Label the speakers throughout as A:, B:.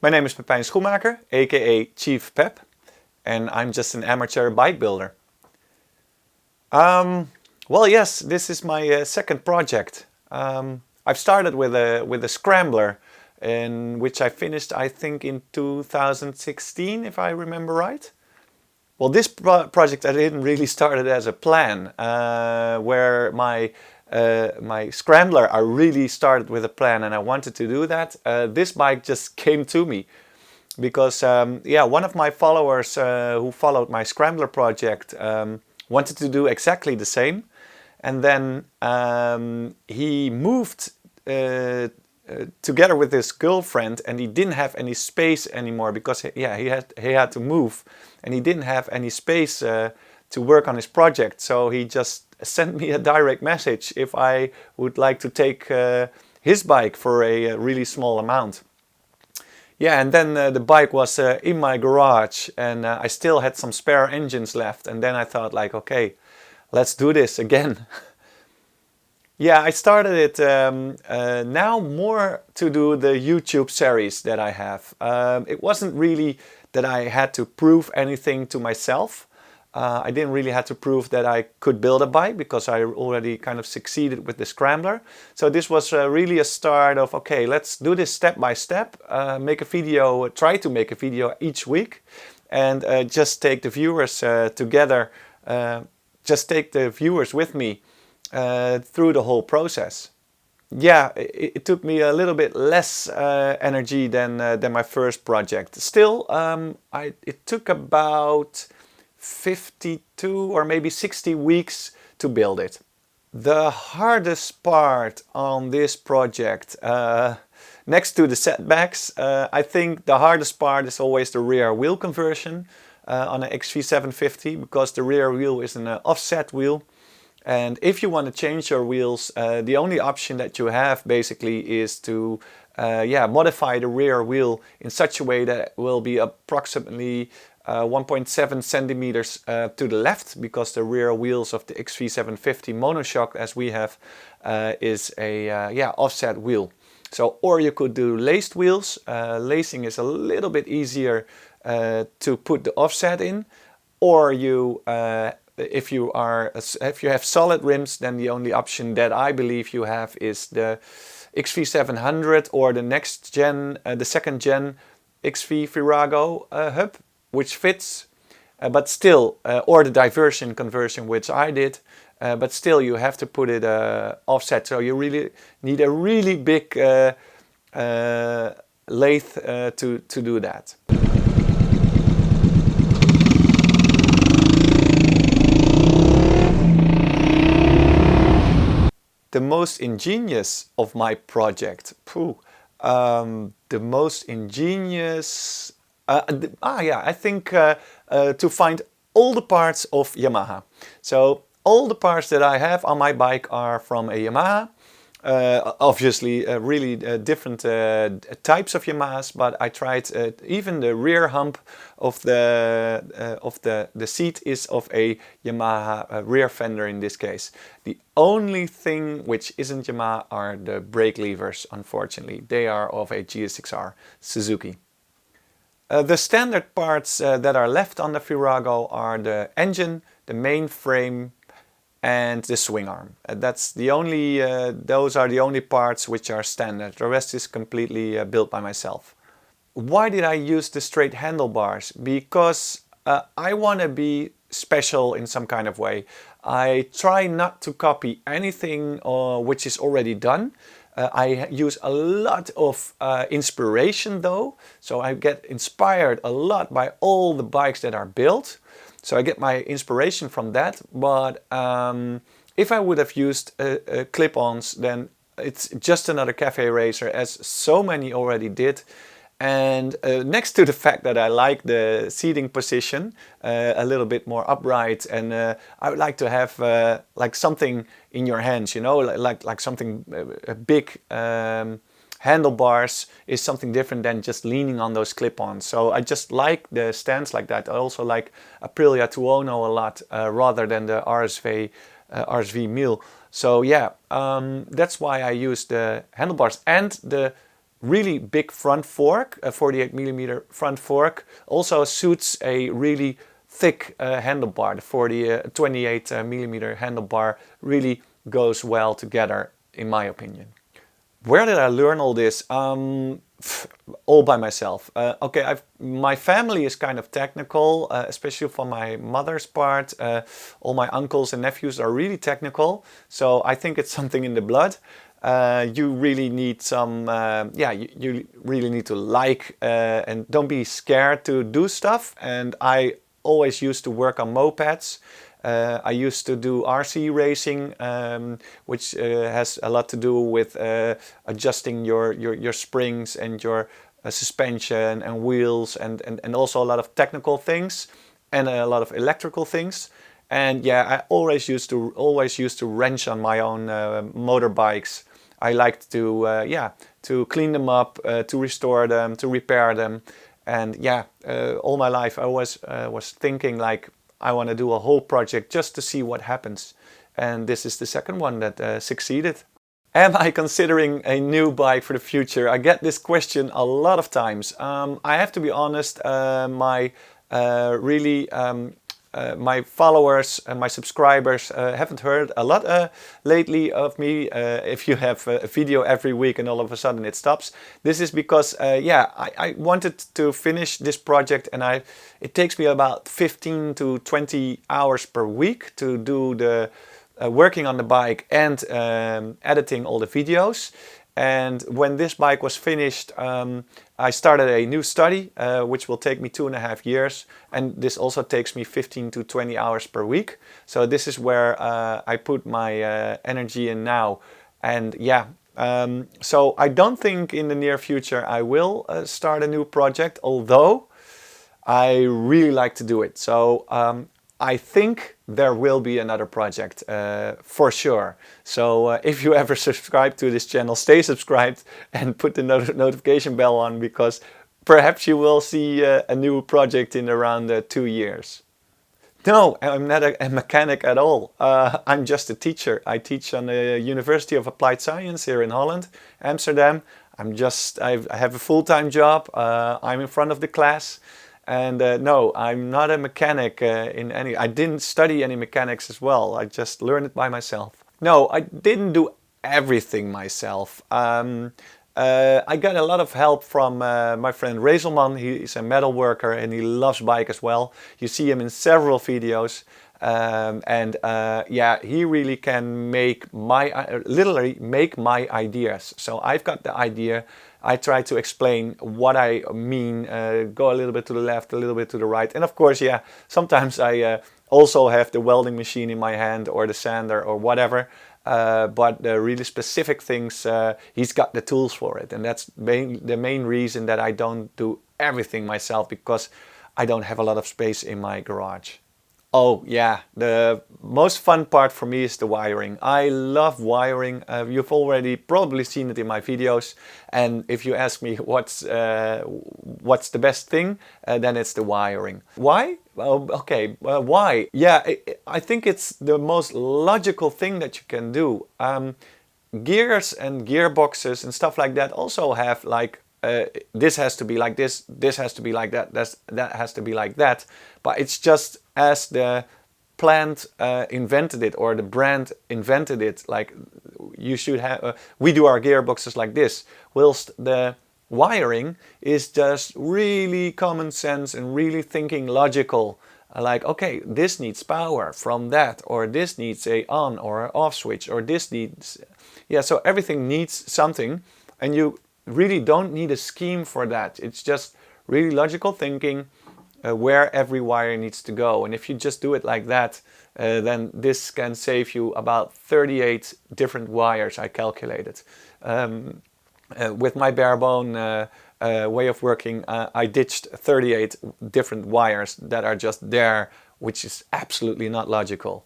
A: My name is Pepijn Schoenmaker, aka Chiefpep, and I'm just an amateur bike builder. Well, yes, this is my second project. I've started with a scrambler, in which I finished, I think, in 2016, if I remember right. Well, this project I didn't really start it as a plan, where my scrambler I really started with a plan and I wanted to do that. This bike just came to me because yeah, one of my followers who followed my scrambler project wanted to do exactly the same, and then he moved together with his girlfriend, and he didn't have any space anymore because yeah, he had to move and he didn't have any space to work on his project. So he just sent me a direct message if I would like to take his bike for a really small amount. Yeah, and then the bike was in my garage, and I still had some spare engines left, and then I thought like, okay, let's do this again. Yeah, I started it now more to do the YouTube series that I have. It wasn't really that I had to prove anything to myself. I didn't really have to prove that I could build a bike because I already kind of succeeded with the scrambler. So this was really a start of, okay, let's do this step by step, make a video, try to make a video each week, and just take the viewers together, just take the viewers with me through the whole process. Yeah, it took me a little bit less energy than my first project. Still, it took about 52 or maybe 60 weeks to build it. The hardest part on this project, next to the setbacks, I think the hardest part is always the rear wheel conversion on an XV750, because the rear wheel is an offset wheel. And if you want to change your wheels, the only option that you have basically is to yeah, modify the rear wheel in such a way that it will be approximately 1.7 centimeters to the left, because the rear wheels of the XV750 monoshock, as we have, is a yeah, offset wheel. So, or you could do laced wheels. Lacing is a little bit easier to put the offset in, or you if you have solid rims, then the only option that I believe you have is the XV700 or the next gen, the second gen XV Virago hub, which fits, but still, or the Diversion conversion, which I did, but still you have to put it offset. So you really need a really big lathe to do that. The most ingenious of my project, the most ingenious, yeah, I think to find all the parts of Yamaha. So all the parts that I have on my bike are from a Yamaha. Obviously really different types of Yamahas, but I tried even the rear hump of the seat is of a Yamaha rear fender in this case. The only thing which isn't Yamaha are the brake levers, unfortunately. They are of a GS6R Suzuki. The standard parts that are left on the Virago are the engine, the main frame, and the swing arm. That's the only, those are the only parts which are standard. The rest is completely built by myself. Why did I use the straight handlebars? Because I want to be special in some kind of way. I try not to copy anything which is already done. I use a lot of inspiration though, so I get inspired a lot by all the bikes that are built. So I get my inspiration from that, but if I would have used clip-ons, then it's just another cafe racer, as so many already did. And next to the fact that I like the seating position a little bit more upright, and I would like to have like something in your hands, you know, like something big. Handlebars is something different than just leaning on those clip-ons. So I just like the stance like that. I also like Aprilia Tuono a lot rather than the RSV 1000. So yeah, that's why I use the handlebars. And the really big front fork, a 48mm front fork, also suits a really thick handlebar. The 28mm handlebar really goes well together, in my opinion. Where did I learn all this? All by myself. Okay, my family is kind of technical, especially for my mother's part. All my uncles and nephews are really technical, so I think it's something in the blood. You really need some, you really need to like and don't be scared to do stuff. And I always used to work on mopeds. I used to do RC racing, which has a lot to do with adjusting your springs and your suspension and wheels, and also a lot of technical things and a lot of electrical things. And yeah, I always used to wrench on my own motorbikes. I liked to clean them up, to restore them, to repair them. And yeah, all my life I was thinking like, I want to do a whole project just to see what happens. And this is the second one that succeeded. Am I considering a new bike for the future? I get this question a lot of times. I have to be honest, my followers and my subscribers haven't heard a lot lately of me. If you have a video every week and all of a sudden it stops, this is because I wanted to finish this project, and it takes me about 15 to 20 hours per week to do the working on the bike and editing all the videos. And when this bike was finished, I started a new study, which will take me 2.5 years. And this also takes me 15 to 20 hours per week. So this is where I put my energy in now. And yeah, so I don't think in the near future I will start a new project, although I really like to do it. So I think there will be another project for sure. So if you ever subscribe to this channel, stay subscribed and put the notification bell on, because perhaps you will see a new project in around 2 years. No, I'm not a mechanic at all. I'm just a teacher. I teach on the University of Applied Science here in Holland, Amsterdam. I have a full-time job. I'm in front of the class. And no, I'm not a mechanic I didn't study any mechanics as well. I just learned it by myself. No, I didn't do everything myself. I got a lot of help from my friend Razelman. He's a metal worker and he loves bike as well. You see him in several videos. Yeah, he really can literally make my ideas. So I've got the idea. I try to explain what I mean, go a little bit to the left, a little bit to the right. And of course, yeah, sometimes I also have the welding machine in my hand, or the sander, or whatever. But the really specific things, he's got the tools for it. And that's the main reason that I don't do everything myself, because I don't have a lot of space in my garage. Oh yeah, the most fun part for me is the wiring. I love wiring. You've already probably seen it in my videos. And if you ask me what's the best thing, then it's the wiring. Why? Okay, why? Yeah, I think it's the most logical thing that you can do. Gears and gearboxes and stuff like that also have like, this has to be like this, this has to be like that, that has to be like that. But it's just as the plant invented it, or the brand invented it, like you should have, we do our gearboxes like this, whilst the wiring is just really common sense and really thinking logical. Like, okay, this needs power from that, or this needs a on or off switch, or this needs, yeah, so everything needs something, and you really don't need a scheme for that. It's just really logical thinking where every wire needs to go. And if you just do it like that, then this can save you about 38 different wires, I calculated. With my bare bone way of working, I ditched 38 different wires that are just there, which is absolutely not logical.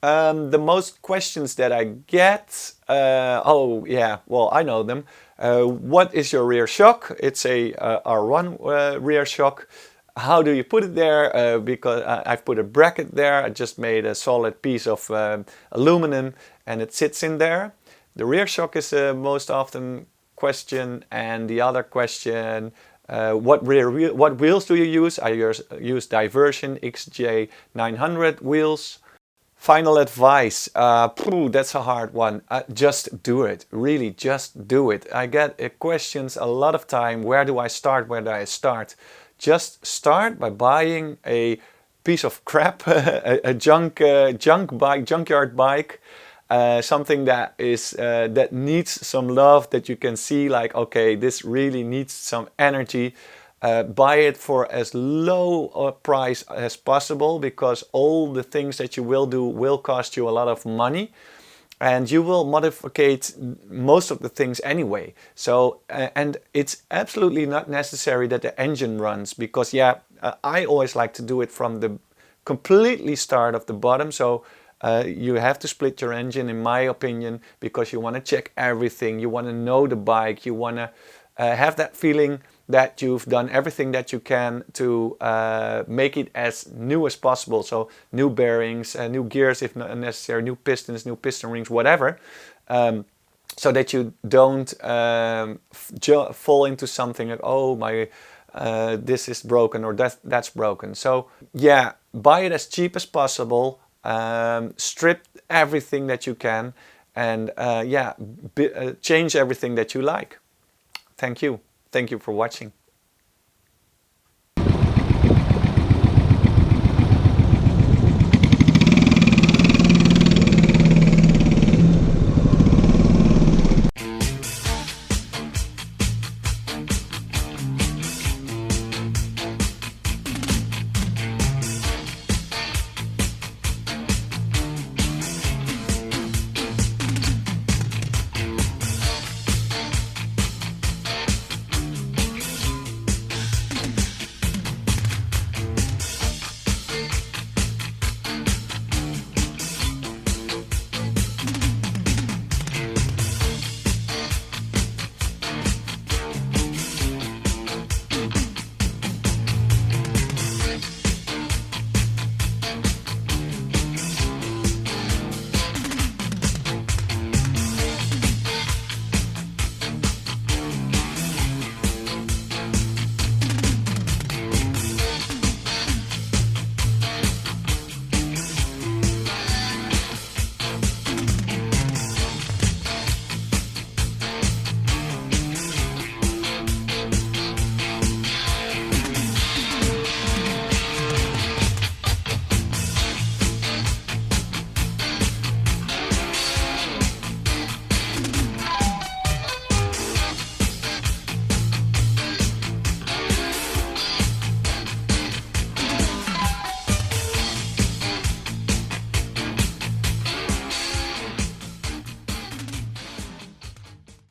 A: The most questions that I get, oh yeah, well, I know them. What is your rear shock? It's a R1 rear shock. How do you put it there? Because I've put a bracket there. I just made a solid piece of aluminum and it sits in there. The rear shock is most often question, and the other question, what wheels do you use? I use Diversion XJ900 wheels. Final advice, that's a hard one. Just do it, really just do it. I get questions a lot of time, where do I start, where do I start? Just start by buying a piece of crap, a junkyard bike, something that is that needs some love, that you can see like, okay, this really needs some energy. Buy it for as low a price as possible, because all the things that you will do will cost you a lot of money, and you will modify most of the things anyway. So and it's absolutely not necessary that the engine runs, because yeah, I always like to do it from the completely start of the bottom. So you have to split your engine, in my opinion, because you want to check everything, you want to know the bike, you want to have that feeling that you've done everything that you can to make it as new as possible. So new bearings, new gears if necessary, new pistons, new piston rings, whatever. So that you don't fall into something like, oh, my this is broken or that's broken. So yeah, buy it as cheap as possible, strip everything that you can, and yeah, change everything that you like. Thank you. Thank you for watching.